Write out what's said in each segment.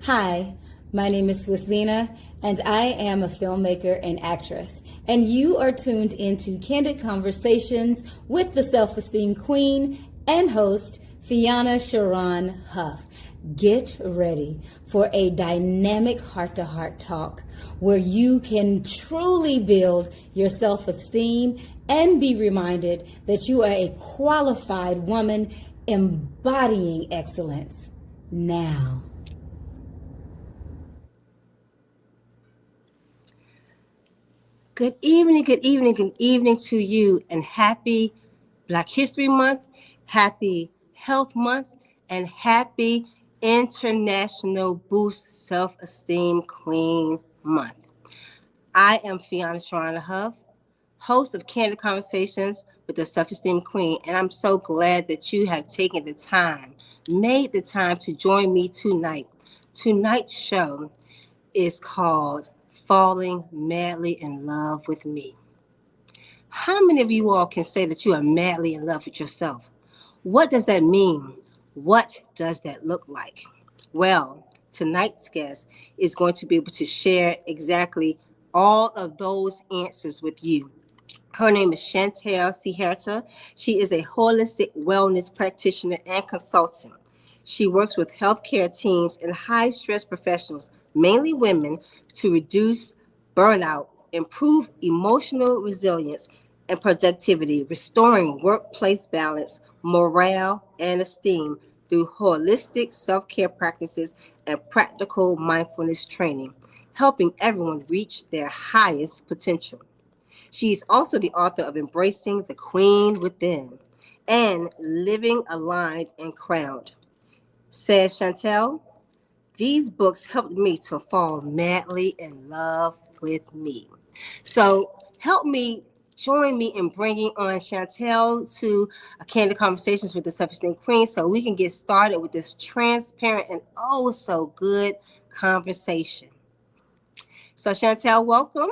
Hi, my name is Swissina, and I am a filmmaker and actress. And you are tuned into Candid Conversations with the Self-Esteem Queen and host, Fiona Sharon Huff. Get ready for a dynamic heart-to-heart talk where you can truly build your self-esteem and be reminded that you are a qualified woman embodying excellence now. Good evening, good evening, good evening to you, and happy Black History Month, happy Health Month, and happy International Boost Self-Esteem Queen Month. I am Fiona Sharon Huff, host of Candid Conversations with the Self-Esteem Queen, and I'm so glad that you have taken the time, made the time to join me tonight. Tonight's show is called Falling Madly in Love with Me. How many of you all can say that you are madly in love with yourself? What does that mean? What does that look like? Well, tonight's guest is going to be able to share exactly all of those answers with you. Her name is Shantel Dennis. She is a holistic wellness practitioner and consultant. She works with healthcare teams and high-stress professionals, mainly women, to reduce burnout, improve emotional resilience and productivity, restoring workplace balance, morale, and esteem through holistic self-care practices and practical mindfulness training, helping everyone reach their highest potential. She is also the author of Embracing the Queen Within and Living Aligned and Crowned. Says Shantel, these books helped me to fall madly in love with me. So join me in bringing on Shantel to Candid Conversations with the Self-Esteem Queen so we can get started with this transparent and oh so good conversation. So Shantel, welcome.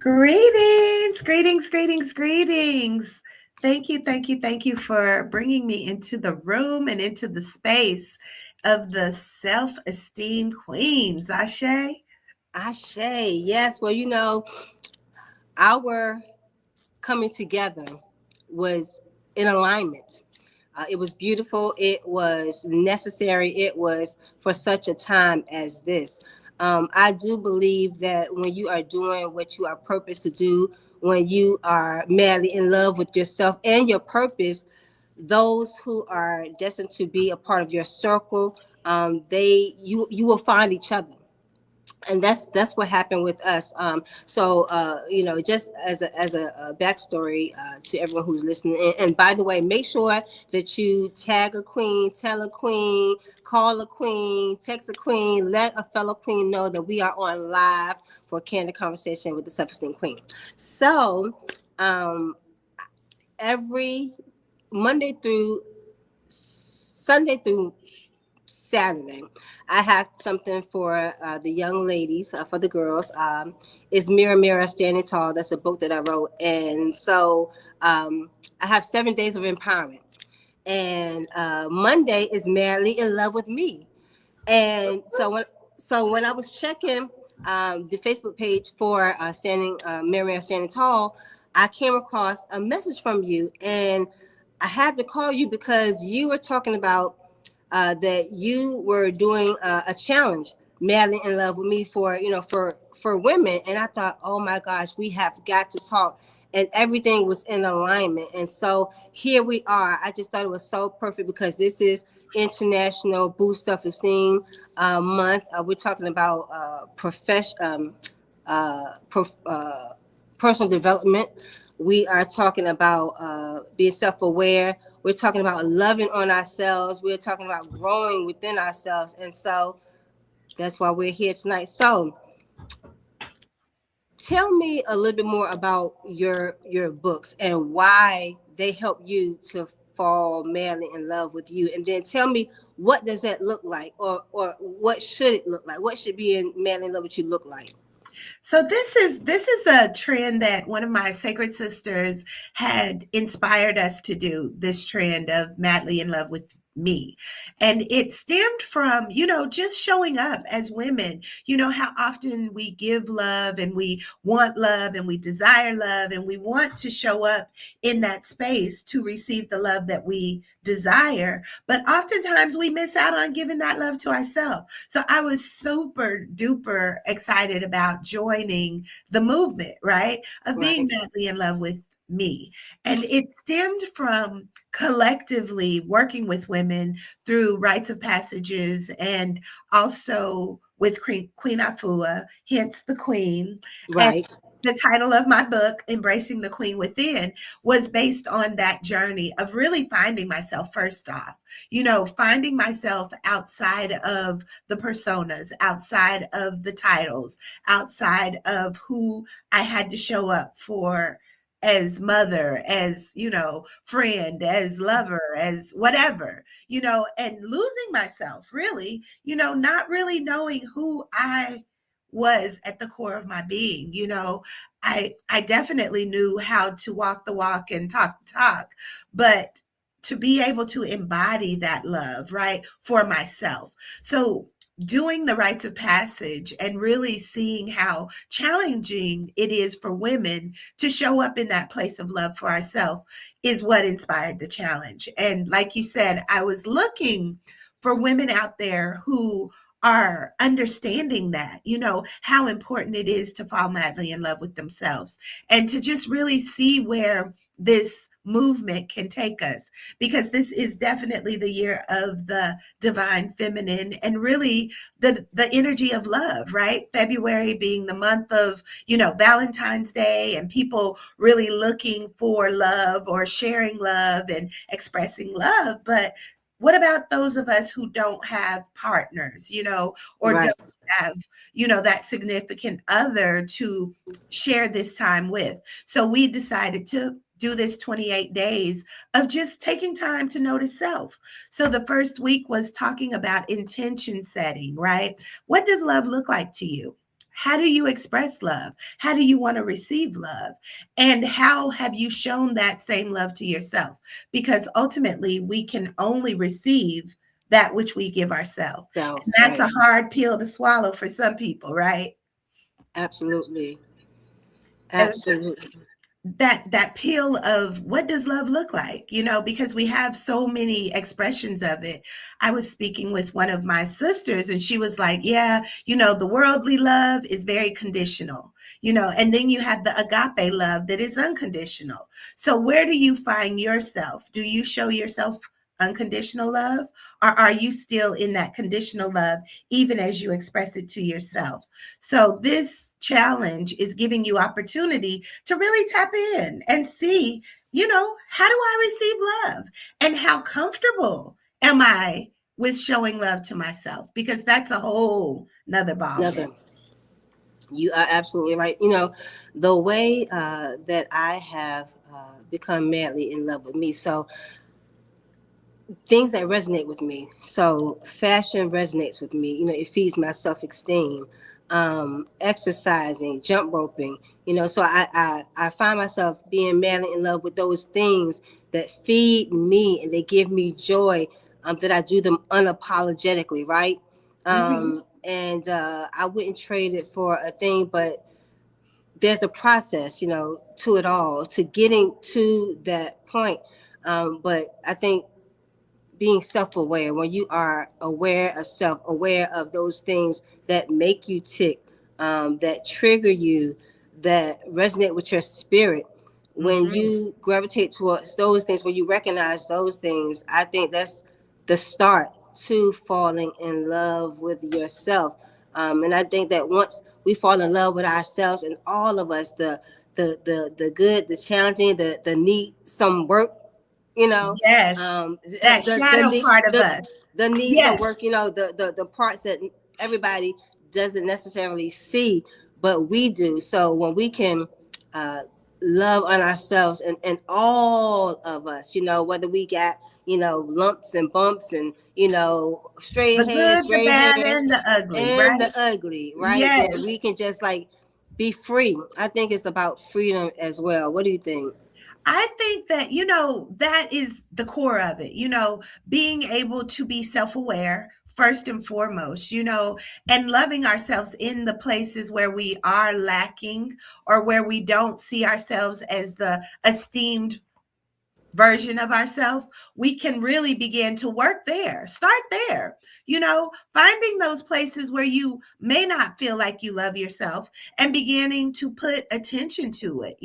Greetings, greetings, greetings, greetings. Thank you for bringing me into the room and into the space of the Self-Esteem Queens. Ashe? Ashe, yes. Well, our coming together was in alignment. It was beautiful. It was necessary. It was for such a time as this. I do believe that when you are doing what you are purposed to do, when you are madly in love with yourself and your purpose, those who are destined to be a part of your circle, you will find each other. And that's what happened with us. Just as a backstory to everyone who's listening. And by the way, make sure that you tag a queen, tell a queen, call a queen, text a queen, let a fellow queen know that we are on live for a Candid Conversation with the Self-Esteem Queen. So every Sunday through Saturday, I have something for the young ladies, for the girls. It's Mirror, Mirror, Standing Tall. That's a book that I wrote. And so I have 7 days of empowerment. And Monday is Madly in Love with Me. And so when I was checking the Facebook page for Mirror, Mirror, Standing Tall, I came across a message from you. And I had to call you because you were talking about that you were doing a challenge, Madly in Love with Me, for women. And I thought, oh my gosh, we have got to talk. And everything was in alignment. And so here we are. I just thought it was so perfect because this is International Boost Self-Esteem Month. We're talking about personal development. We are talking about being self-aware. We're talking about loving on ourselves. We're talking about growing within ourselves. And so that's why we're here tonight. So tell me a little bit more about your books and why they help you to fall madly in love with you. And then tell me, what does that look like? Or what should it look like? What should being madly in love with you look like? So this is a trend that one of my sacred sisters had inspired us to do, this trend of madly in love me. And it stemmed from, just showing up as women. How often we give love and we want love and we desire love and we want to show up in that space to receive the love that we desire. But oftentimes we miss out on giving that love to ourselves. So I was super duper excited about joining the movement, right? Of being madly in love with me. And it stemmed from collectively working with women through rites of passages and also with Queen Afua, hence the Queen. Right. And the title of my book, Embracing the Queen Within, was based on that journey of really finding myself first off, finding myself outside of the personas, outside of the titles, outside of who I had to show up for as mother, as, friend, as lover, as whatever, and losing myself really, not really knowing who I was at the core of my being. I definitely knew how to walk the walk and talk the talk, but to be able to embody that love, right, for myself. So doing the rites of passage and really seeing how challenging it is for women to show up in that place of love for ourselves is what inspired the challenge. And like you said, I was looking for women out there who are understanding that, how important it is to fall madly in love with themselves and to just really see where this movement can take us, because this is definitely the year of the divine feminine and really the energy of love, right? February being the month of, Valentine's Day and people really looking for love or sharing love and expressing love. But what about those of us who don't have partners, or don't have, that significant other to share this time with? So we decided to do this 28 days of just taking time to notice self. So the first week was talking about intention setting, right? What does love look like to you? How do you express love? How do you want to receive love? And how have you shown that same love to yourself? Because ultimately, we can only receive that which we give ourselves. And that's a hard pill to swallow for some people, right? Absolutely. And Absolutely. that pill of what does love look like, because we have so many expressions of it. I was speaking with one of my sisters and she was like, yeah, the worldly love is very conditional, and then you have the agape love that is unconditional. So where do you find yourself? Do you show yourself unconditional love, or are you still in that conditional love even as you express it to yourself? So this challenge is giving you opportunity to really tap in and see, how do I receive love and how comfortable am I with showing love to myself? Because that's a whole nother ballgame. You are absolutely right. The way that I have become madly in love with me. So things that resonate with me. So fashion resonates with me. It feeds my self-esteem. Exercising, jump roping. So I find myself being madly in love with those things that feed me and they give me joy. That I do them unapologetically, right? And I wouldn't trade it for a thing, but there's a process, to it all, to getting to that point. But I think being self-aware, when you are aware of self, aware of those things that make you tick, that trigger you, that resonate with your spirit, when you gravitate towards those things, when you recognize those things, I think that's the start to falling in love with yourself. And I think that once we fall in love with ourselves, and all of us, the good, the challenging, the need some work, Yes, that shadow part of us. the need for Yes. work, the parts that everybody doesn't necessarily see, but we do. So when we can love on ourselves, and all of us, whether we got, lumps and bumps and, The straight hairs, good, the gray bad, hairs, and the ugly, and right? the ugly, right? Yes. That we can just like be free. I think it's about freedom as well. What do you think? I think that, that is the core of it, being able to be self aware first and foremost, and loving ourselves in the places where we are lacking or where we don't see ourselves as the esteemed version of ourselves, we can really begin to work there. Start there. Finding those places where you may not feel like you love yourself and beginning to put attention to it.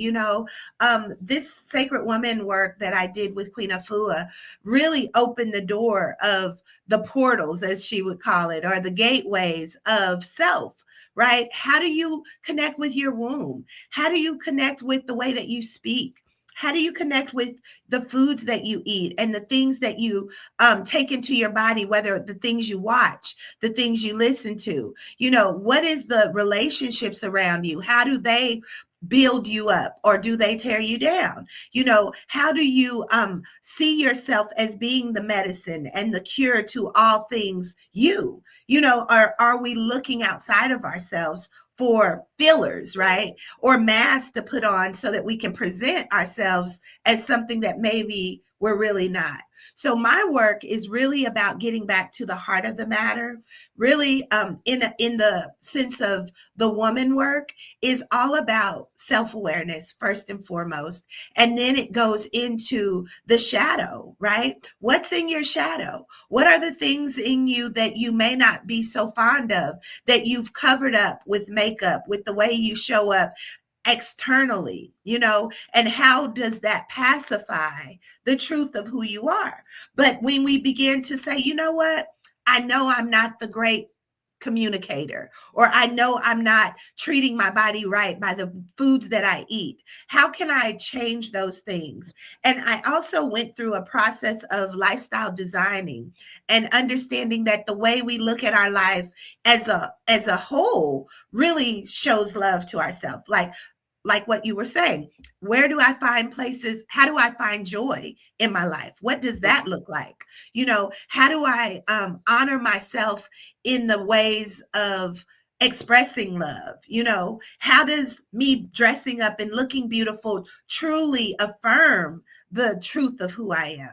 This Sacred Woman work that I did with Queen Afua really opened the door of the portals, as she would call it, or the gateways of self. Right? How do you connect with your womb? How do you connect with the way that you speak? How do you connect with the foods that you eat and the things that you take into your body, whether the things you watch, the things you listen to? What is the relationships around you? How do they build you up or do they tear you down? How do you see yourself as being the medicine and the cure to all things you? Are we looking outside of ourselves for fillers, right? Or masks to put on so that we can present ourselves as something that maybe we're really not. So my work is really about getting back to the heart of the matter. Really, in the sense of the woman work, is all about self-awareness first and foremost, and then it goes into the shadow, right? What's in your shadow? What are the things in you that you may not be so fond of, that you've covered up with makeup, with the way you show up externally, and how does that pacify the truth of who you are? But when we begin to say, you know what, I know I'm not the great communicator, or I know I'm not treating my body right by the foods that I eat. How can I change those things? And I also went through a process of lifestyle designing and understanding that the way we look at our life as a whole really shows love to ourselves. Like what you were saying, where do I find places? How do I find joy in my life? What does that look like? How do I honor myself in the ways of expressing love? How does me dressing up and looking beautiful truly affirm the truth of who I am?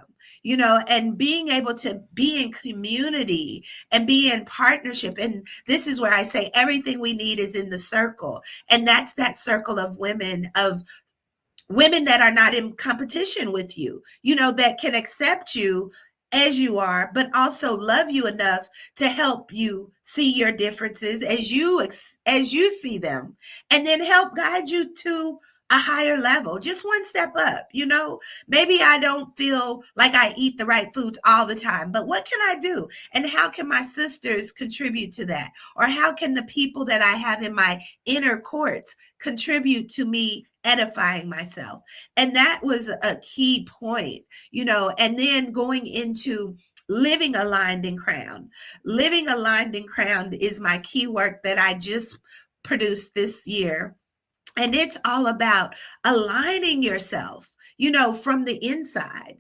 And being able to be in community and be in partnership. And this is where I say everything we need is in the circle. And that's that circle of women that are not in competition with you, that can accept you as you are, but also love you enough to help you see your differences as you see them, and then help guide you to a higher level, just one step up. Maybe I don't feel like I eat the right foods all the time, but what can I do? And how can my sisters contribute to that? Or how can the people that I have in my inner courts contribute to me edifying myself? And that was a key point, and then going into living aligned and crowned. Living aligned and crowned is my key work that I just produced this year. And it's all about aligning yourself, from the inside.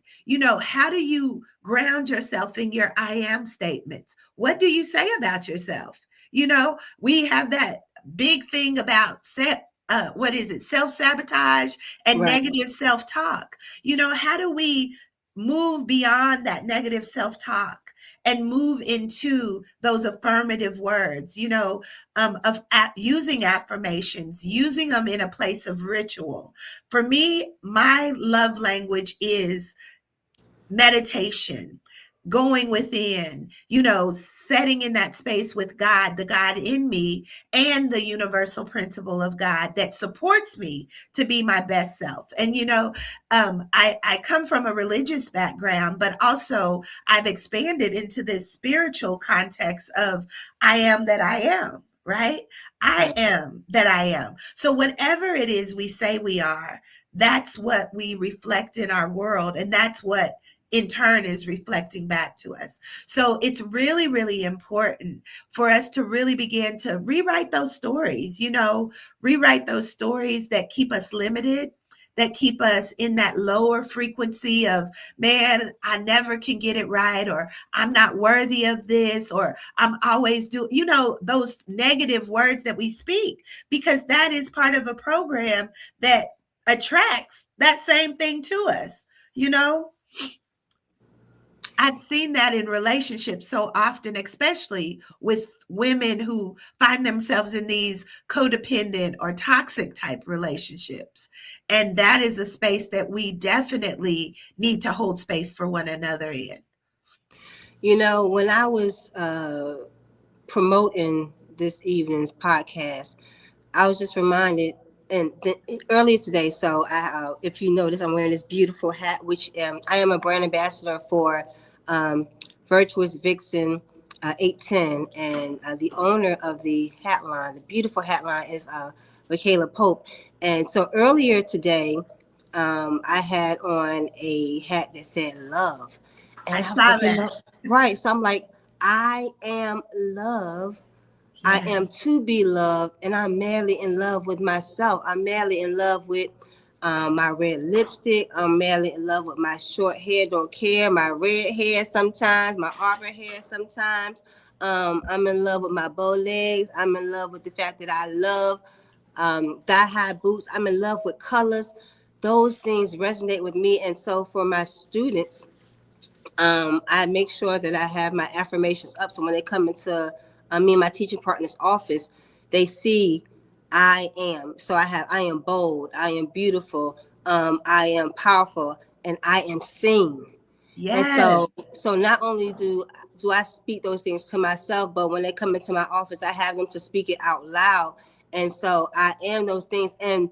How do you ground yourself in your I am statements? What do you say about yourself? We have that big thing about what is it? Self-sabotage and Right. negative self-talk. How do we move beyond that negative self-talk and move into those affirmative words, of using affirmations, using them in a place of ritual? For me, my love language is meditation, going within, setting in that space with God, the God in me, and the universal principle of God that supports me to be my best self. And, I come from a religious background, but also I've expanded into this spiritual context of I am that I am, right? I am that I am. So whatever it is we say we are, that's what we reflect in our world. And that's what in turn is reflecting back to us. So it's really, really important for us to really begin to rewrite those stories, rewrite those stories that keep us limited, that keep us in that lower frequency of, man, I never can get it right, or I'm not worthy of this, or I'm always those negative words that we speak, because that is part of a program that attracts that same thing to us. You know, I've seen that in relationships so often, especially with women who find themselves in these codependent or toxic type relationships. And that is a space that we definitely need to hold space for one another in. You know, when I was promoting this evening's podcast, I was just reminded, and earlier today. So, if you notice, I'm wearing this beautiful hat, which I am a brand ambassador for um, Virtuous Vixen 810, and the owner of the hat line, the beautiful hat line, is Michaela Pope. And so earlier today, I had on a hat that said "Love," I and I was saw like, you that. know, right. So I'm like, I am love. I Yeah. am to be loved, and I'm madly in love with myself. I'm madly in love with my red lipstick. I'm madly in love with my short hair, don't care. My red hair sometimes, my auburn hair sometimes. I'm in love with my bow legs. I'm in love with the fact that I love thigh-high boots. I'm in love with colors. Those things resonate with me. And so for my students, I make sure that I have my affirmations up. So when they come into me and my teaching partner's office, they see I am. So I am bold, I am beautiful, I am powerful, and I am seen. And Yes. so not only do I speak those things to myself, but when they come into my office, I have them to speak it out loud. And so I am those things. And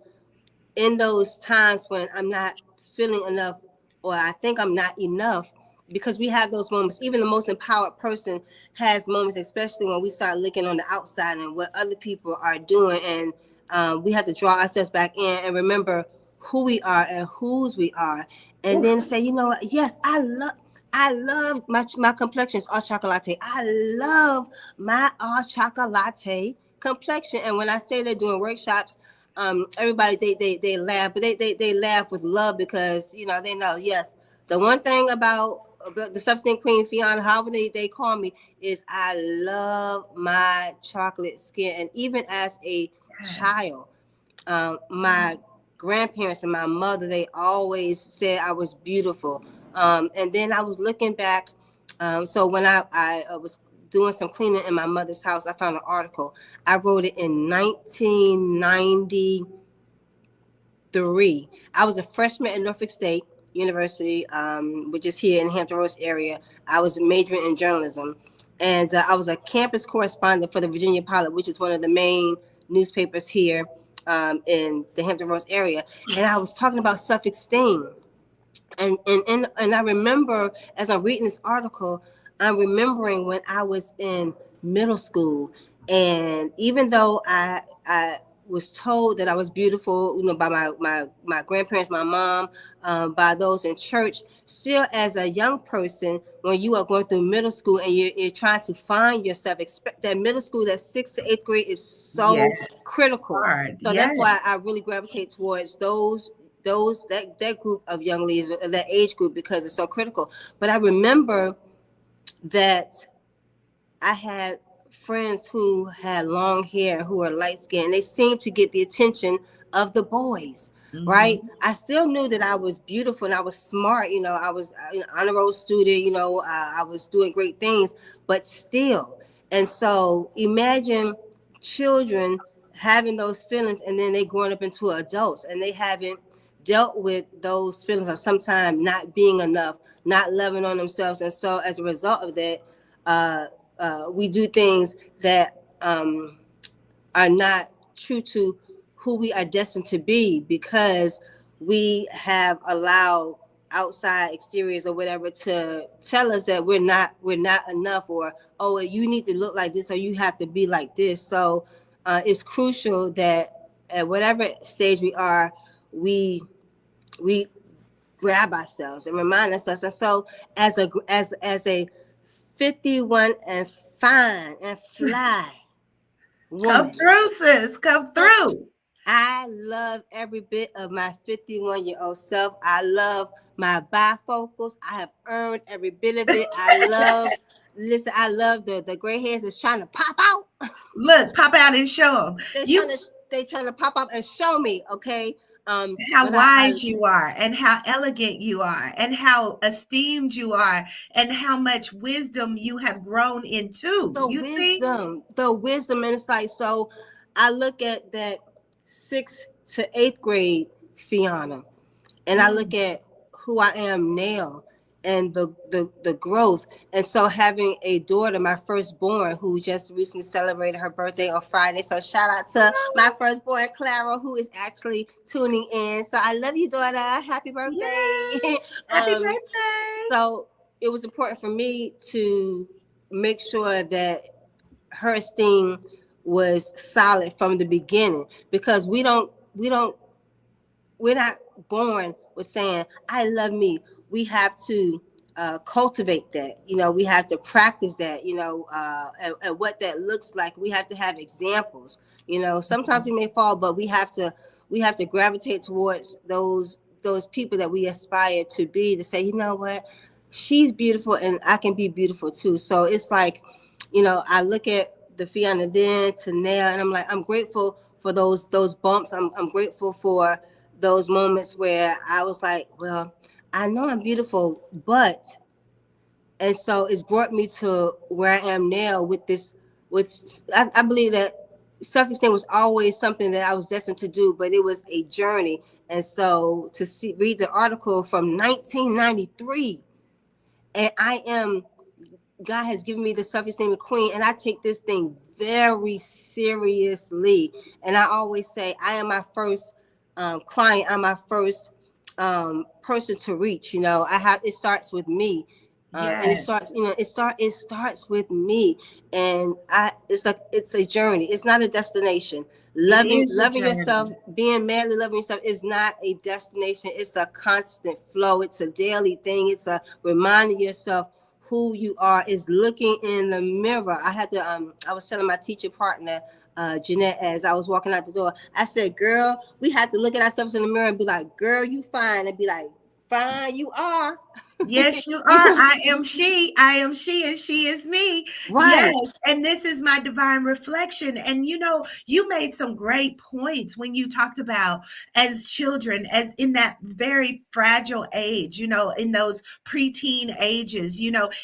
in those times when I'm not feeling enough, or I think I'm not enough, because we have those moments. Even the most empowered person has moments, especially when we start looking on the outside and what other people are doing. And we have to draw ourselves back in and remember who we are and whose we are. And Oof. then say, you know what? Yes, I love my complexions are chocolate. I love my chocolate complexion. And when I say they're doing workshops, everybody they laugh, but they laugh with love because they know, yes, the one thing about the Self-Esteem Queen, Fiona, however they call me, is I love my chocolate skin. And even as a Yes. child, my grandparents and my mother, they always said I was beautiful. And then I was looking back. So when I was doing some cleaning in my mother's house, I found an article. I wrote it in 1993. I was a freshman at Norfolk State University, which is here in the Hampton Roads area. I was majoring in journalism, and I was a campus correspondent for the Virginia Pilot, which is one of the main newspapers here in the Hampton Roads area. And I was talking about self-esteem. And I remember, as I'm reading this article, I'm remembering when I was in middle school, and even though I was told that I was beautiful, by my grandparents, my mom, by those in church, still as a young person, when you are going through middle school and you're trying to find yourself, expect that middle school, that 6th to 8th grade, is Yes. so critical. Hard. So Yes. that's why I really gravitate towards that group of young ladies, that age group, because it's so critical. But I remember that I had friends who had long hair, who were light skinned. They seemed to get the attention of the boys, right? Mhm. I still knew that I was beautiful and I was smart. I was an honor roll student. I was doing great things, but still. And so imagine children having those feelings, and then they growing up into adults, and they haven't dealt with those feelings of sometimes not being enough, not loving on themselves. And so as a result of that, uh, we do things that are not true to who we are destined to be, because we have allowed outside exteriors or whatever to tell us that we're not enough, or, oh, you need to look like this, or you have to be like this. So it's crucial that at whatever stage we are, we grab ourselves and remind ourselves. And so as a 51 and fine and fly Come woman, through, sis. Come through. I love every bit of my 51-year-old self. I love my bifocals. I have earned every bit of it. I love the gray hairs that's trying to pop out. Look, pop out and show them. They're You trying to pop up and show me, okay? How But I wise you are, and how elegant you are, and how esteemed you are, and how much wisdom you have grown into. You see? the wisdom, and it's like, so I look at that 6th to 8th grade Fiona, and I look Mm, at who I am now, and the growth. And so having a daughter, my firstborn, who just recently celebrated her birthday on Friday. So shout out to my firstborn Clara, who is actually tuning in. So I love you, daughter. Happy birthday. yes. Happy birthday. So it was important for me to make sure that her esteem was solid from the beginning, because we're not born with saying I love me. We have to cultivate that. We have to practice that. And what that looks like. We have to have examples. Sometimes we may fall, but we have to gravitate towards those people that we aspire to be, to say, you know what, she's beautiful and I can be beautiful too. So it's like, I look at the Fiona then to now, and I'm like, I'm grateful for those bumps. I'm grateful for those moments where I was like, well, I know I'm beautiful, but, and so it's brought me to where I am now with this. I believe that self-esteem was always something that I was destined to do, but it was a journey. And so to read the article from 1993, and God has given me the self-esteem queen, and I take this thing very seriously. And I always say, I am my first client. I'm my first person to reach. It starts with me. And Yes, it starts with me. And it's a journey. It's not a destination. it Loving is a loving yourself, journey. being madly loving yourself is not a destination. It's a constant flow. It's a daily thing. It's a reminding yourself who you are, is looking in the mirror. I was telling my teacher partner, Jeanette, as I was walking out the door, I said, girl, we have to look at ourselves in the mirror and be like, girl, you fine. And be like, fine, you are. Yes, you are. You I am she. I am she, and she is me. Yes. right. And this is my divine reflection. And you made some great points when you talked about as children, as in that very fragile age, in those preteen ages,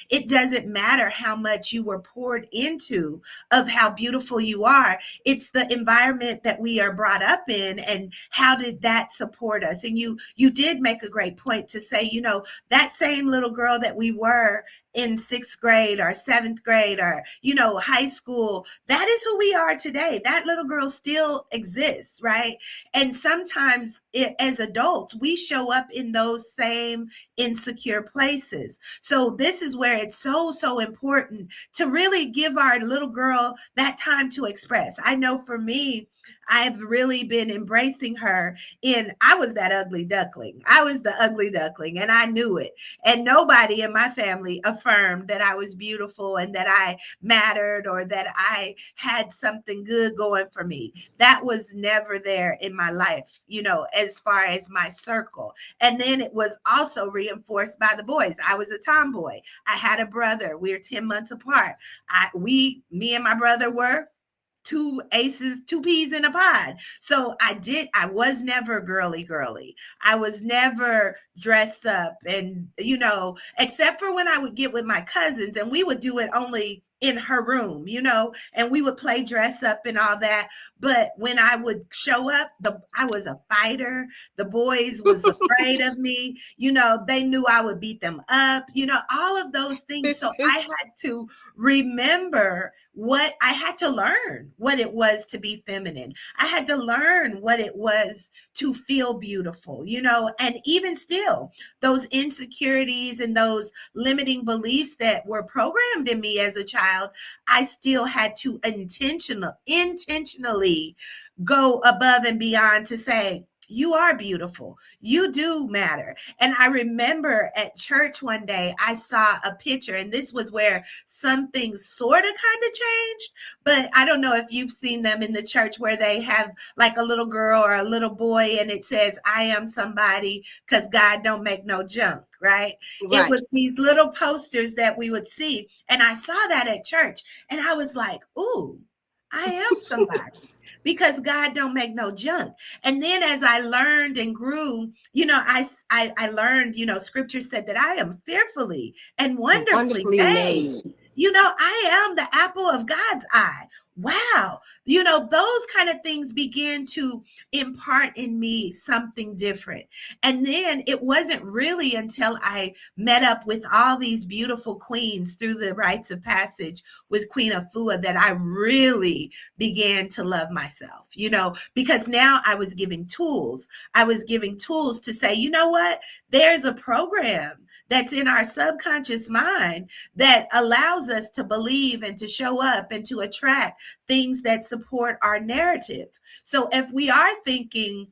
it doesn't matter how much you were poured into of how beautiful you are. It's the environment that we are brought up in, and how did that support us? And you did make a great point to say, that same little girl that we were in 6th grade or 7th grade or high school, that is who we are today. That little girl still exists, right? And sometimes as adults, we show up in those same insecure places. So this is where it's so important to really give our little girl that time to express. I know for me, I've really been embracing her I was that ugly duckling. I was the ugly duckling, and I knew it. And nobody in my family affirmed that I was beautiful and that I mattered or that I had something good going for me. That was never there in my life, as far as my circle. And then it was also reinforced by the boys. I was a tomboy. I had a brother. We were 10 months apart. Me and my brother were two aces, two peas in a pod. So I was never girly. I was never dressed up and, except for when I would get with my cousins, and we would do it only in her room, and we would play dress up and all that. But when I would show up, I was a fighter. The boys was afraid of me. They knew I would beat them up, all of those things. So I had to remember what I had to learn, what it was to be feminine. I had to learn what it was to feel beautiful, and even still, those insecurities and those limiting beliefs that were programmed in me as a child, I still had to intentionally go above and beyond to say, you are beautiful. You do matter. And I remember at church one day, I saw a picture, and this was where something sort of kind of changed. But I don't know if you've seen them in the church where they have like a little girl or a little boy, and it says, I am somebody because God don't make no junk, right? It Right. was these little posters that we would see. And I saw that at church, and I was like, ooh, I am somebody. because God don't make no junk. And then as I learned and grew, I learned, scripture said that I am fearfully and wonderfully Wonderfully made. made. I am the apple of God's eye. Wow. Those kind of things begin to impart in me something different. And then it wasn't really until I met up with all these beautiful queens through the rites of passage with Queen Afua that I really began to love myself, because now I was giving tools. I was giving tools to say, you know what? There's a program that's in our subconscious mind that allows us to believe and to show up and to attract things that support our narrative. So if we are thinking,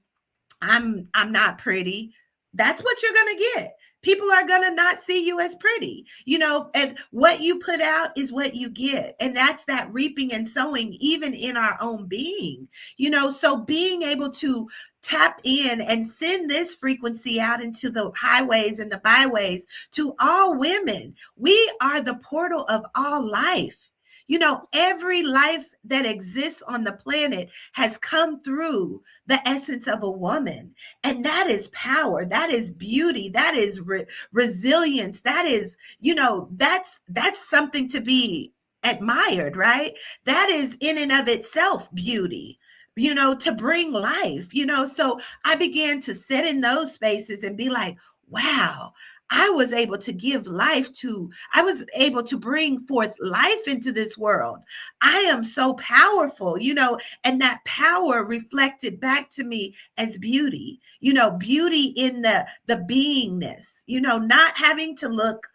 I'm not pretty, that's what you're going to get. People are going to not see you as pretty. And what you put out is what you get. And that's that reaping and sowing, even in our own being. So being able to tap in and send this frequency out into the highways and the byways to all women. We are the portal of all life. Every life that exists on the planet has come through the essence of a woman. And that is power. That is beauty. That is resilience. That is, that's something to be admired, right? That is in and of itself beauty, to bring life, So I began to sit in those spaces and be like, wow, I was able to bring forth life into this world. I am so powerful, and that power reflected back to me as beauty, beauty in the beingness, not having to look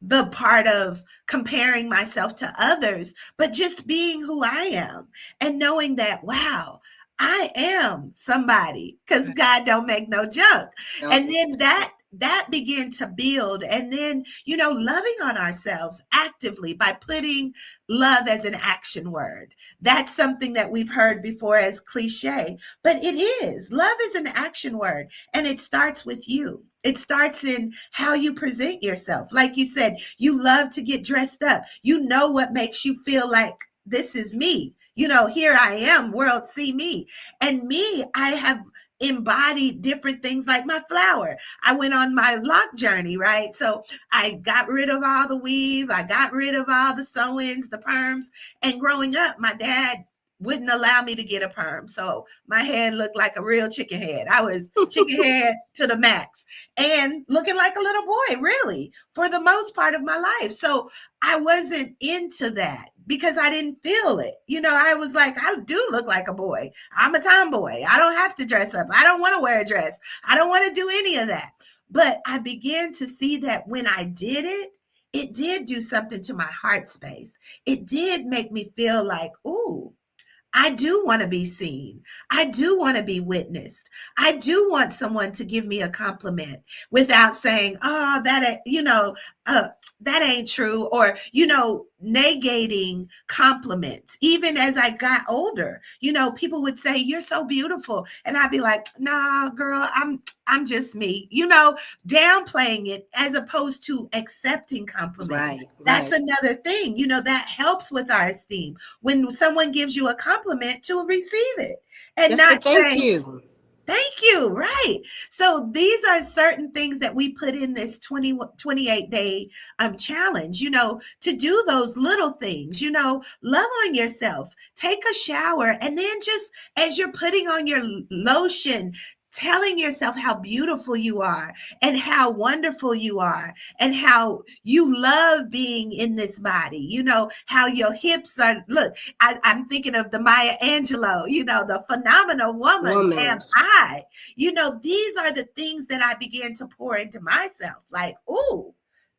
the part of comparing myself to others, but just being who I am and knowing that, wow, I am somebody, because God don't make no junk. And then that began to build. And then, loving on ourselves actively by putting love as an action word. That's something that we've heard before as cliche, but it is. Love is an action word, and it starts with you. It starts in how you present yourself. Like you said, you love to get dressed up. You know what makes you feel like this is me. Here I am, world, see me. And me, I have embodied different things like my flower. I went on my lock journey, right? So I got rid of all the weave. I got rid of all the sew-ins, the perms. And growing up, my dad wouldn't allow me to get a perm. So my head looked like a real chicken head. I was chicken head to the max and looking like a little boy, really, for the most part of my life. So I wasn't into that because I didn't feel it. I was like, I do look like a boy. I'm a tomboy. I don't have to dress up. I don't want to wear a dress. I don't want to do any of that. But I began to see that when I did it, it did do something to my heart space. It did make me feel like, ooh, I do want to be seen. I do want to be witnessed. I do want someone to give me a compliment without saying, oh, that ain't true, or, negating compliments. Even as I got older, people would say, you're so beautiful. And I'd be like, nah, girl, I'm just me, downplaying it as opposed to accepting compliments. Right. That's another thing, that helps with our esteem. When someone gives you a compliment, to receive it and Just not thank say, you. Thank you. Right. So these are certain things that we put in this 28-day challenge, to do those little things, love on yourself, take a shower, and then just as you're putting on your lotion, telling yourself how beautiful you are and how wonderful you are and how you love being in this body, how your hips are. Look, I'm thinking of the Maya Angelou, the phenomenal woman am I. These are the things that I began to pour into myself. Like, ooh,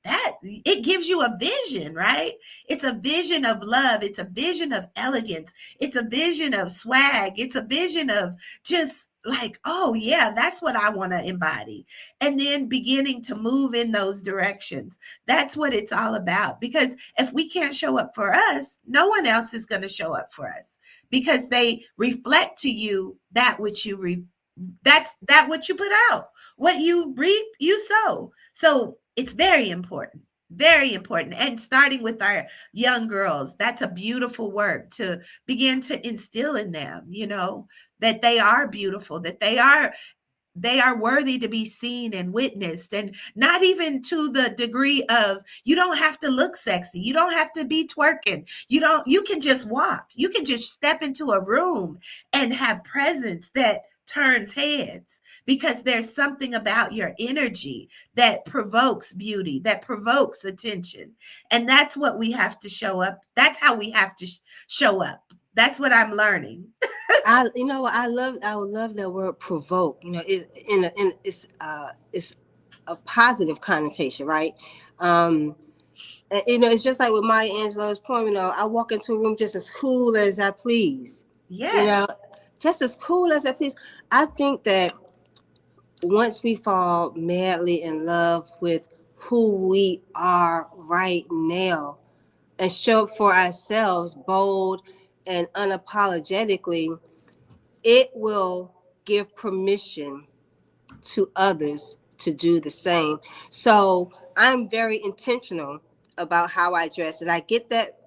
that it gives you a vision, right? It's a vision of love. It's a vision of elegance. It's a vision of swag. It's a vision of just like, oh yeah, that's what I want to embody. And then beginning to move in those directions. That's what it's all about. Because if we can't show up for us, no one else is going to show up for us, because they reflect to you that which you that's that what you put out. What you reap, you sow. So it's very important Very important. And starting with our young girls, that's a beautiful work to begin to instill in them, that they are beautiful, that they are worthy to be seen and witnessed, and not even to the degree of, you don't have to look sexy, you don't have to be twerking, you can just walk, you can just step into a room and have presence that turns heads, because there's something about your energy that provokes beauty, that provokes attention. And that's what we have to show up, that's how we have to show up. That's what I'm learning. I would love that word provoke. It's a positive connotation, right? And, it's just like with Maya Angelou's poem. I walk into a room just as cool as I please. Yes. Just as cool as I please. I think that once we fall madly in love with who we are right now and show up for ourselves bold and unapologetically, it will give permission to others to do the same. So I'm very intentional about how I dress. And I get that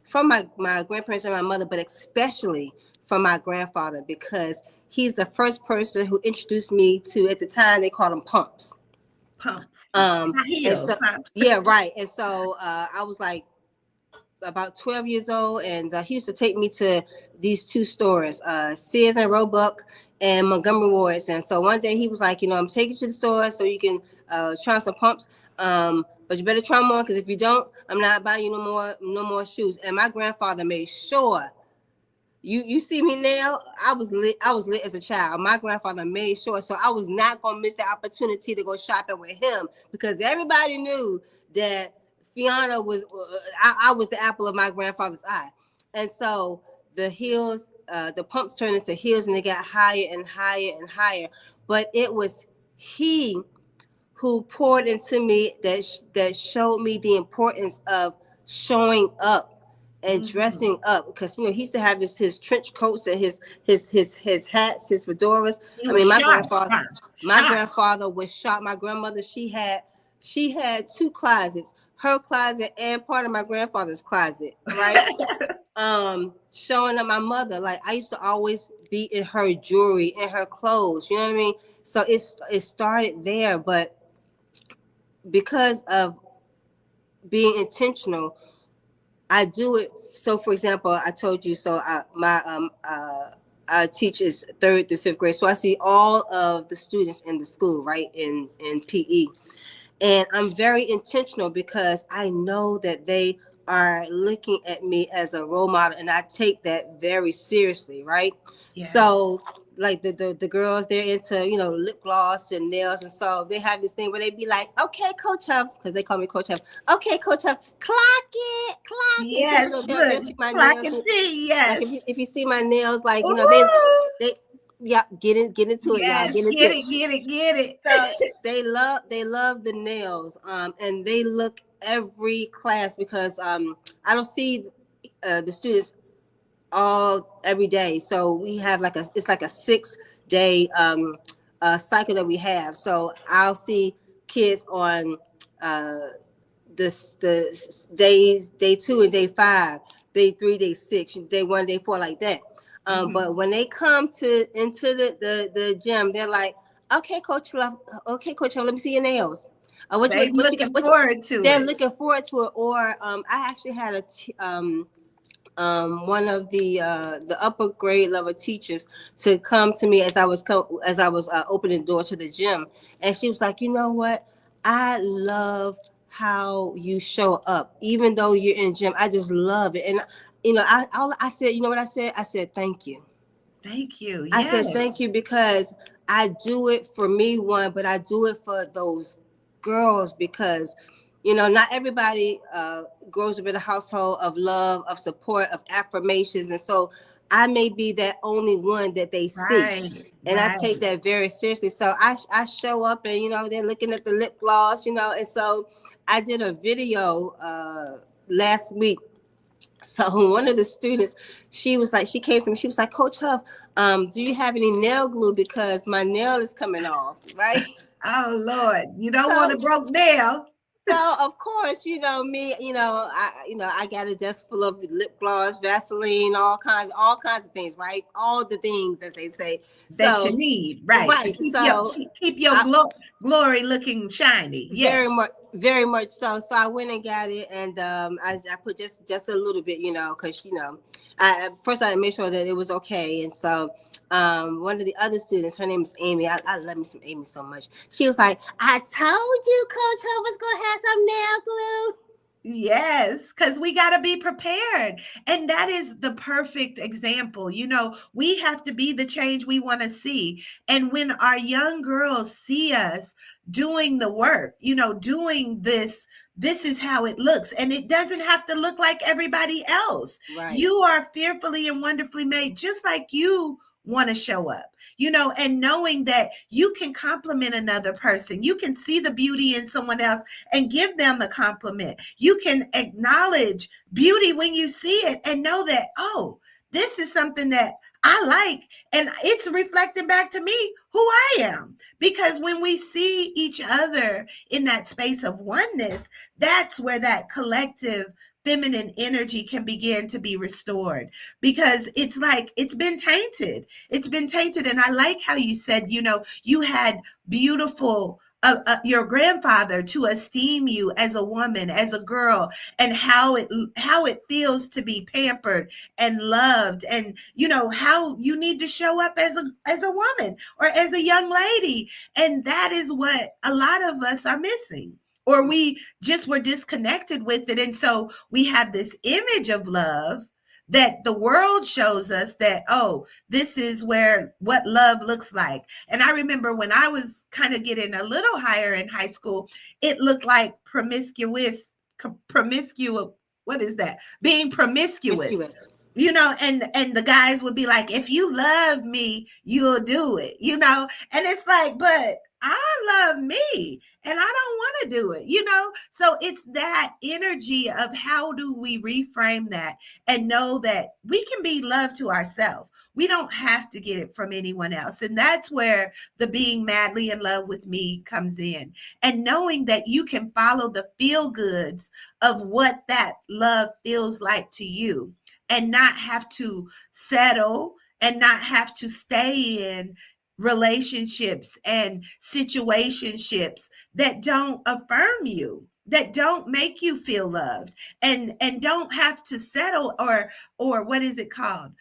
from my grandparents and my mother, but especially from my grandfather, because he's the first person who introduced me to, at the time, they called them pumps. Pumps. Um, Not and heels, so, huh? yeah, right. And so I was like about 12 years old, and he used to take me to these two stores, Sears and Roebuck and Montgomery Ward's. And so one day he was like, I'm taking you to the store so you can try on some pumps, but you better try them on, because if you don't, I'm not buying you no more shoes. And my grandfather made sure. You see me now, I was lit as a child. My grandfather made sure, so I was not gonna miss the opportunity to go shopping with him, because everybody knew that Fiona was I was the apple of my grandfather's eye. And so the heels, the pumps turned into heels, and they got higher and higher and higher. But it was he who poured into me, that showed me the importance of showing up and dressing up, because he used to have his trench coats and his hats, his fedoras. He I was mean, sharp, my sharp. grandfather was sharp. My grandmother, she had two closets, her closet and part of my grandfather's closet, right? Showing up. My mother, like, I used to always be in her jewelry, in her clothes, you know what I mean? So it started there, but because of being intentional, I do it. So, for example, I told you, so I teach is 3rd through 5th grade. So I see all of the students in the school, right, in PE. And I'm very intentional, because I know that they are looking at me as a role model, and I take that very seriously, right? Yeah. So, like the girls, they're into lip gloss and nails, and so they have this thing where they be like, "Okay, Coach Huff," because they call me Coach Huff. "Okay, Coach Huff, clock it, clock it." Yes, They'll good. see my Clock nails. and see, Like, yes. if you see my nails, like Ooh. they yeah, get into it, y'all. Yes, Get into get it. it, get it, get it. So they love the nails, and they look every class, because I don't see the students every day. So we have it's like a 6-day cycle that we have. So I'll see kids on the days, day 2 and day 5, day 3, day 6, day 1, day 4, like that. But when they come into the gym, they're like, "Okay, Coach Love, let me see your nails." They looking forward to They're it. looking forward to it. Or I actually had one of the upper grade level teachers to come to me as I was opening the door to the gym, and she was like, "You know what? I love how you show up, even though you're in gym. I just love it." And I said, you know what I said? I said, "Thank you." Thank you. I Yes. said, "Thank you," because I do it for me, one, but I do it for those girls, because not everybody grows up in a household of love, of support, of affirmations. And so I may be that only one that they see. Right. And I Right. take that very seriously. So I show up, and they're looking at the lip gloss, and so I did a video last week. So one of the students, she came to me, she was like, "Coach Huff, do you have any nail glue, because my nail is coming off," right? Oh Lord, you don't want So a broke nail. So of course, me, I got a desk full of lip gloss, Vaseline, all kinds of things, right? All the things, as they say. That you So, need, right? To right. keep So your I, glory looking shiny. Yes. very much so. So I went and got it, and I put just a little bit, because I first I made sure that it was okay, and so. One of the other students, her name is Amy. I love me some Amy so much. She was like, "I told you, Coach Ho was gonna have some nail glue." Yes, because we got to be prepared. And that is the perfect example. We have to be the change we want to see. And when our young girls see us doing the work, doing this is how it looks. And it doesn't have to look like everybody else. Right. You are fearfully and wonderfully made, just like you want to show up. And knowing that you can compliment another person, you can see the beauty in someone else and give them the compliment. You can acknowledge beauty when you see it and know that, oh, this is something that I like, and it's reflecting back to me who I am. Because when we see each other in that space of oneness, that's where that collective feminine energy can begin to be restored, because it's like it's been tainted. And I like how you said, you had beautiful your grandfather to esteem you as a woman, as a girl, and how it feels to be pampered and loved, and how you need to show up as a woman or as a young lady. And that is what a lot of us are missing, or we just were disconnected with it. And so we have this image of love that the world shows us that, oh, this is what love looks like. And I remember when I was kind of getting a little higher in high school, it looked like promiscuous, what is that? Being promiscuous. And the guys would be like, if you love me, you'll do it, and it's like, but I love me and I don't want to do it, So it's that energy of how do we reframe that and know that we can be love to ourselves. We don't have to get it from anyone else. And that's where the being madly in love with me comes in. And knowing that you can follow the feel goods of what that love feels like to you, and not have to settle and not have to stay in relationships and situationships that don't affirm you, that don't make you feel loved, and don't have to settle or what is it called,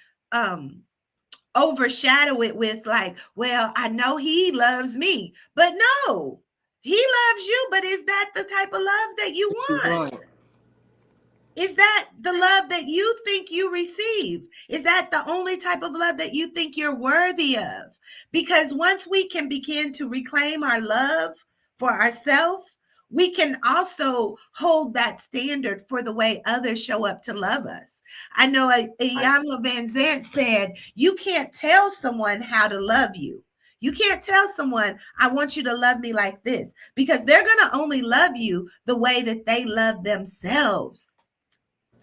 overshadow it with like, well, I know he loves me, but no, he loves you, but is that the type of love that you want? Is that the love that you think you receive? Is that the only type of love that you think you're worthy of? Because once we can begin to reclaim our love for ourselves, we can also hold that standard for the way others show up to love us. I know Iyanla Vanzant said, you can't tell someone how to love you. You can't tell someone, I want you to love me like this, because they're going to only love you the way that they love themselves.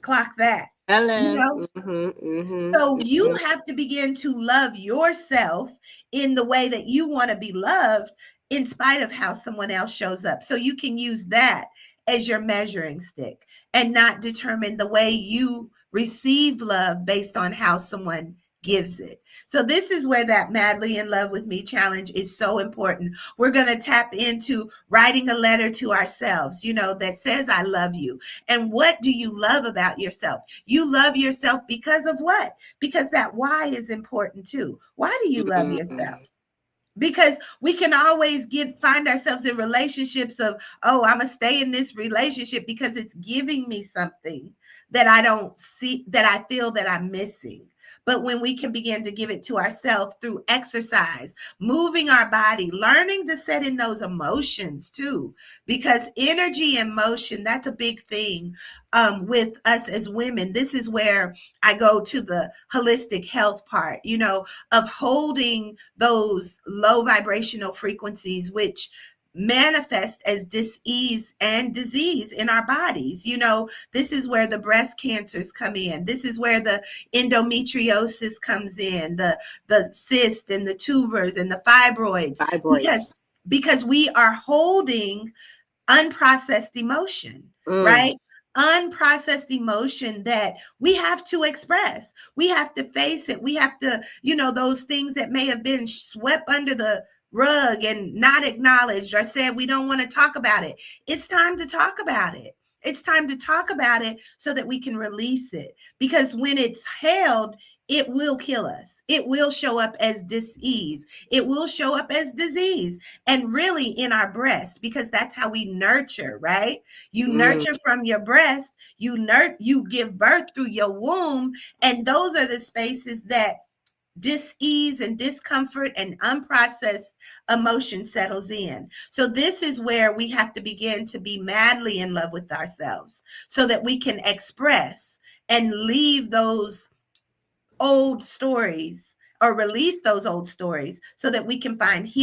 Clock that. So you have to begin to love yourself in the way that you want to be loved, in spite of how someone else shows up. So you can use that as your measuring stick and not determine the way you receive love based on how someone gives it. So this is where that Madly in Love with Me challenge is so important. We're going to tap into writing a letter to ourselves, that says, I love you. And what do you love about yourself? You love yourself because of what? Because that why is important too. Why do you love yourself? Because we can always find ourselves in relationships of, oh, I'm going to stay in this relationship because it's giving me something that I don't see, that I feel that I'm missing. But when we can begin to give it to ourselves through exercise, moving our body, learning to set in those emotions too, because energy and motion, that's a big thing with us as women. This is where I go to the holistic health part, of holding those low vibrational frequencies, which manifest as dis-ease and disease in our bodies. This is where the breast cancers come in. This is where the endometriosis comes in, the cyst and the tumors and the fibroids. Because we are holding unprocessed emotion, right? Unprocessed emotion that we have to express. We have to face it. We have to, those things that may have been swept under the rug and not acknowledged or said we don't want to talk about it. It's time to talk about it. It's time to talk about it so that we can release it. Because when it's held, it will kill us. It will show up as dis-ease. It will show up as disease, and really in our breast, because that's how we nurture, right? You nurture from your breast, you give birth through your womb, and those are the spaces that dis-ease and discomfort and unprocessed emotion settles in. So this is where we have to begin to be madly in love with ourselves so that we can express and leave those old stories, or release those old stories so that we can find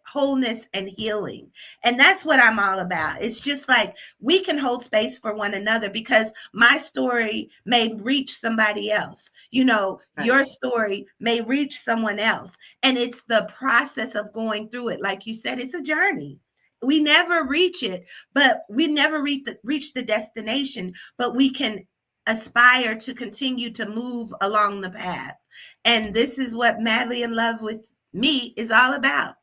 wholeness and healing. And that's what I'm all about. It's just like we can hold space for one another, because my story may reach somebody else. Your story may reach someone else. And it's the process of going through it. Like you said, it's a journey. We never reach it, but we never reach the destination, but we can aspire to continue to move along the path. And this is what Madly in Love with Me is all about.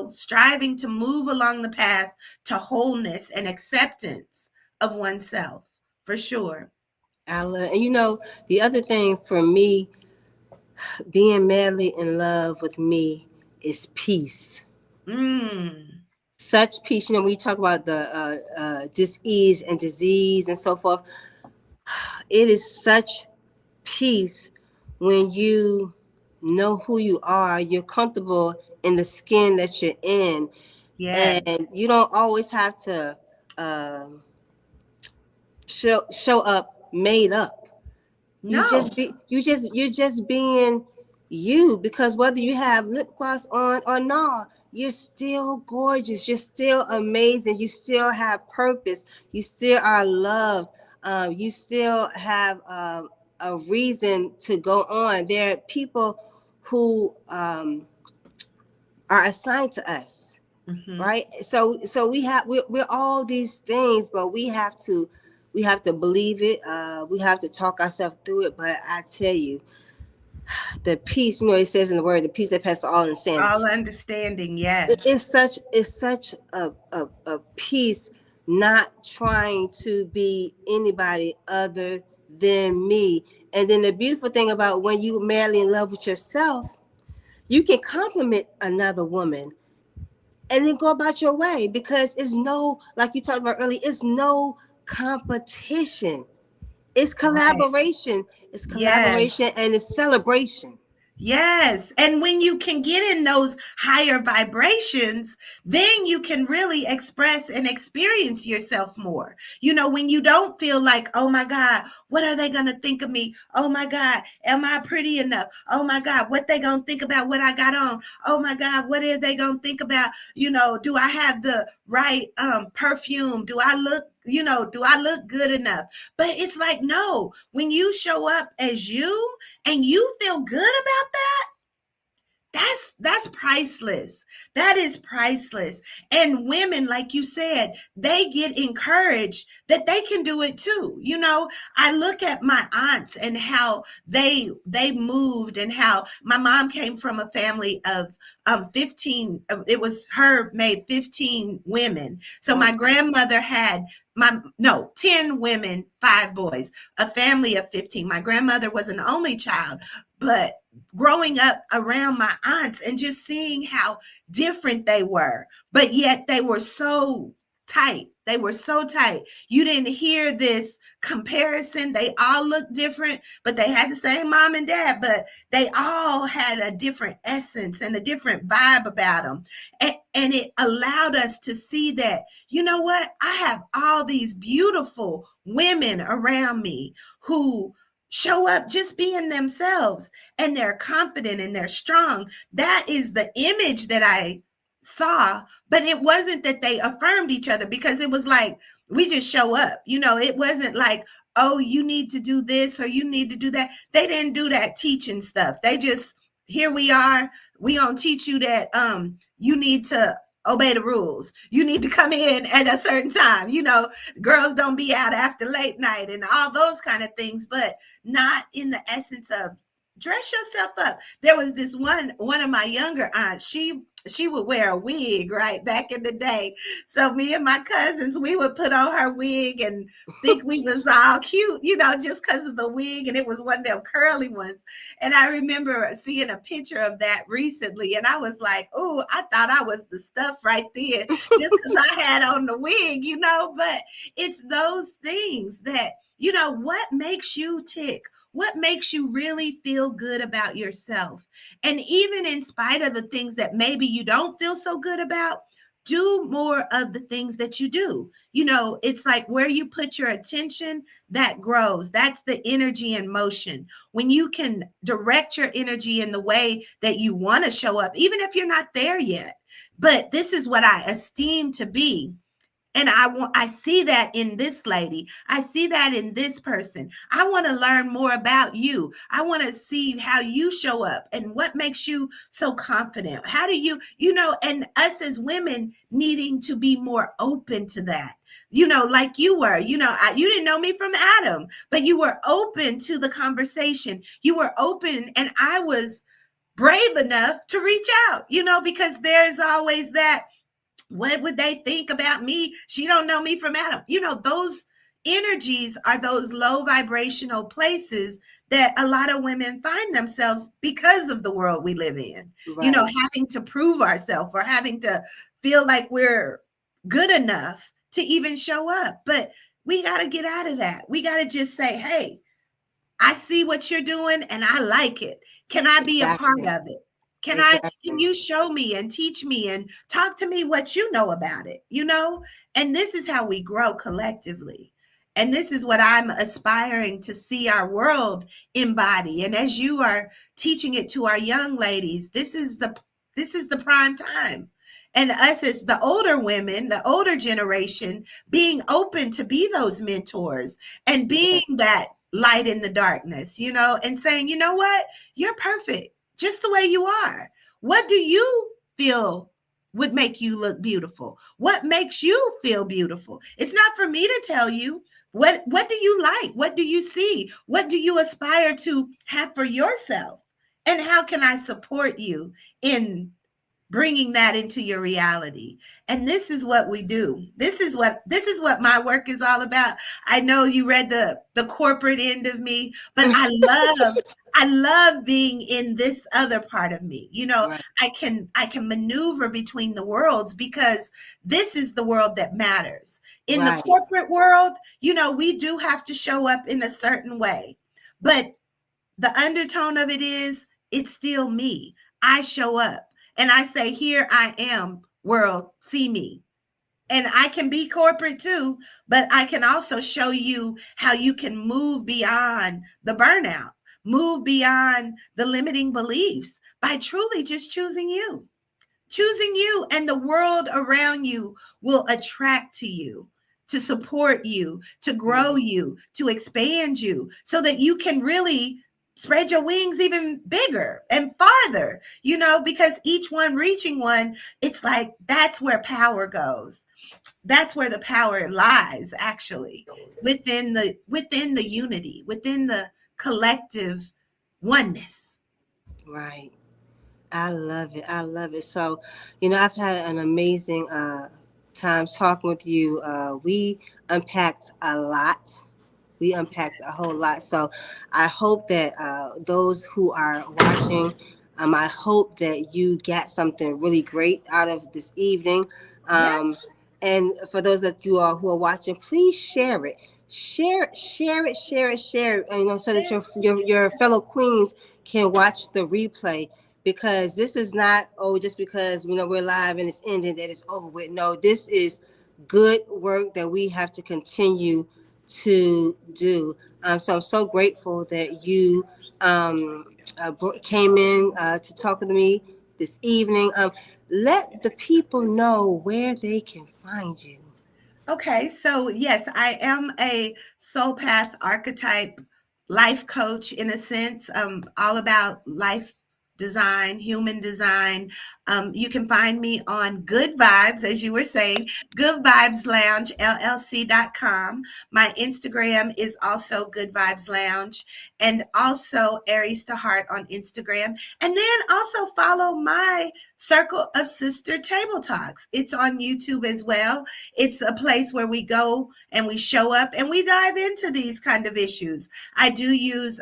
Striving to move along the path to wholeness and acceptance of oneself, for sure. And the other thing for me, being madly in love with me, is peace. Such peace. We talk about the dis-ease and disease and so forth. It is such peace when you know who you are. You're comfortable in the skin that you're in. Yes. And you don't always have to show up made up. No. You're just being you, because whether you have lip gloss on or not, you're still gorgeous. You're still amazing. You still have purpose. You still are loved. You still have a reason to go on. There are people who are assigned to us, right? So we're all these things, but we have to believe it. We have to talk ourselves through it. But I tell you, the peace, it says in the word, the peace that passes all understanding. All understanding, yes. It's such a peace, not trying to be anybody other than me. And then the beautiful thing about when you're madly in love with yourself, you can compliment another woman and then go about your way, because it's no, like you talked about earlier, it's no competition. It's collaboration. Right. It's collaboration, and it's celebration. Yes. And when you can get in those higher vibrations, then you can really express and experience yourself more. When you don't feel like, oh my God, what are they going to think of me? Oh my God, am I pretty enough? Oh my God, what they going to think about what I got on? Oh my God, what are they going to think about? Do I have the right perfume? Do I look good enough? But it's like, no, when you show up as you and you feel good about that's priceless. That is priceless. And women, like you said, they get encouraged that they can do it too. I look at my aunts and how they moved, and how my mom came from a family of 15. It was her made 15 women. So my grandmother had 10 women, 5 boys, a family of 15. My grandmother was an only child, but growing up around my aunts and just seeing how different they were, but yet they were so tight. They were so tight. You didn't hear this comparison. They all looked different, but they had the same mom and dad, but they all had a different essence and a different vibe about them. And it allowed us to see that, you know what? I have all these beautiful women around me who show up just being themselves, and they're confident and they're strong. That is the image that I saw, but it wasn't that they affirmed each other, because it was like, we just show up. It wasn't like, oh, you need to do this or you need to do that. They didn't do that teaching stuff. They just, here we are. We gonna teach you that you need to obey the rules. You need to come in at a certain time. Girls don't be out after late night and all those kind of things, but not in the essence of dress yourself up. There was this one of my younger aunts. She would wear a wig, right, back in the day. So me and my cousins, we would put on her wig and think we was all cute, just because of the wig, and it was one of them curly ones. And I remember seeing a picture of that recently, and I was like, oh, I thought I was the stuff right there just because I had on the wig, but it's those things that, what makes you tick? What makes you really feel good about yourself? And even in spite of the things that maybe you don't feel so good about, do more of the things that you do. It's like where you put your attention, that grows. That's the energy in motion. When you can direct your energy in the way that you want to show up, even if you're not there yet. But this is what I esteem to be. And I see that in this lady. I see that in this person. I want to learn more about you. I want to see how you show up and what makes you so confident. How do you, and us as women needing to be more open to that. Like you were, you didn't know me from Adam, but you were open to the conversation. You were open, and I was brave enough to reach out, because there's always that, what would they think about me? She don't know me from Adam. Those energies are those low vibrational places that a lot of women find themselves because of the world we live in. Right. Having to prove ourselves or having to feel like we're good enough to even show up. But we got to get out of that. We got to just say, hey, I see what you're doing and I like it. Can I be a part of it? Can you show me and teach me and talk to me what you know about it, And this is how we grow collectively. And this is what I'm aspiring to see our world embody. And as you are teaching it to our young ladies, this is the prime time. And us as the older women, the older generation, being open to be those mentors and being that light in the darkness, and saying, you know what, you're perfect just the way you are. What do you feel would make you look beautiful? What makes you feel beautiful? It's not for me to tell you. What do you like? What do you see? What do you aspire to have for yourself? And how can I support you in bringing that into your reality? And this is what we do. This is what my work is all about. I know you read the corporate end of me, but I love being in this other part of me. Right. I can maneuver between the worlds because this is the world that matters. In right. the corporate world, we do have to show up in a certain way, but the undertone of it is, it's still me. I show up. And I say, here I am, world, see me. And I can be corporate too, but I can also show you how you can move beyond the burnout, move beyond the limiting beliefs by truly just choosing you. Choosing you, and the world around you will attract to you, to support you, to grow you, to expand you, so that you can really spread your wings even bigger and farther, because each one reaching one, it's like, that's where power goes. That's where the power lies, actually, within the unity, within the collective oneness. Right. I love it. I love it. So, I've had an amazing time talking with you. We unpacked a lot. We unpacked a whole lot. So I hope that those who are watching, I hope that you get something really great out of this evening. And for those of you all who are watching, please share it. Share it, so that your fellow queens can watch the replay. Because this is not, just because we're live and it's ending, that it's over with. No, this is good work that we have to continue to do. So I'm so grateful that you came in to talk with me this evening. Let the people know where they can find you. Okay, so yes, I am a soul path archetype life coach in a sense, all about life design, human design. You can find me on Good Vibes, as you were saying, Good Vibes Lounge, LLC.com. My Instagram is also Good Vibes Lounge, and also Aries to Heart on Instagram. And then also follow my Circle of Sister Table Talks. It's on YouTube as well. It's a place where we go and we show up and we dive into these kind of issues. I do use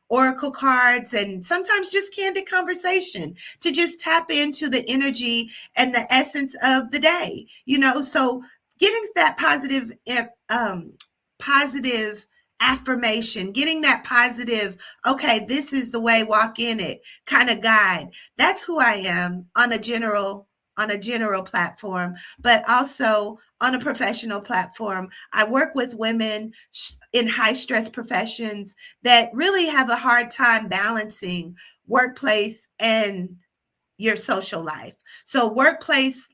oracle cards and sometimes just candid conversation to just tap into the energy and the essence of the day, so getting that positive affirmation, getting that positive, okay, this is the way, walk in it kind of guide. That's who I am on a general platform, but also on a professional platform. I work with women in high stress professions that really have a hard time balancing workplace and your social life. So, workplace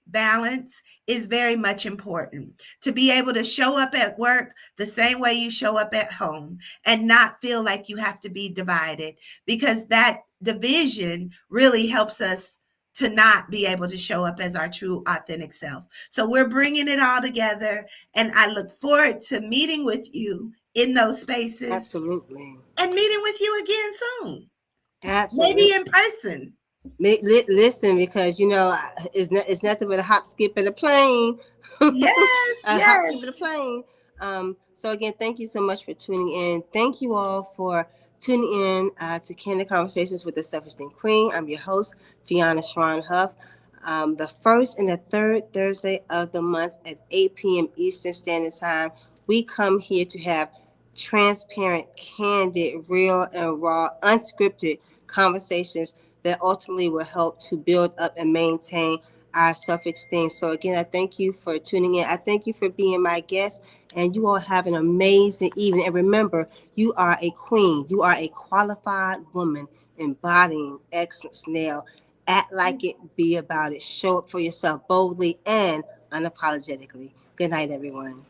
balance is very much important, to be able to show up at work the same way you show up at home and not feel like you have to be divided, because that division really helps us to not be able to show up as our true authentic self. So we're bringing it all together, and I look forward to meeting with you in those spaces Absolutely. and meeting with you again soon, maybe Absolutely. in person. Listen, because it's nothing but a hop, skip, and a plane. Yes, A hop, yes. skip, and a plane. So again, thank you so much for tuning in. Thank you all for tuning in to Candid Conversations with the Self-Esteem Queen. I'm your host, Fiona Sharon Huff. The first and the third Thursday of the month at 8 p.m. Eastern Standard Time, we come here to have transparent, candid, real, and raw, unscripted conversations that ultimately will help to build up and maintain our self-esteem. So again, I thank you for tuning in. I thank you for being my guest, and you all have an amazing evening. And remember, you are a queen. You are a qualified woman embodying excellence. Now, act like it, be about it. Show up for yourself boldly and unapologetically. Good night, everyone.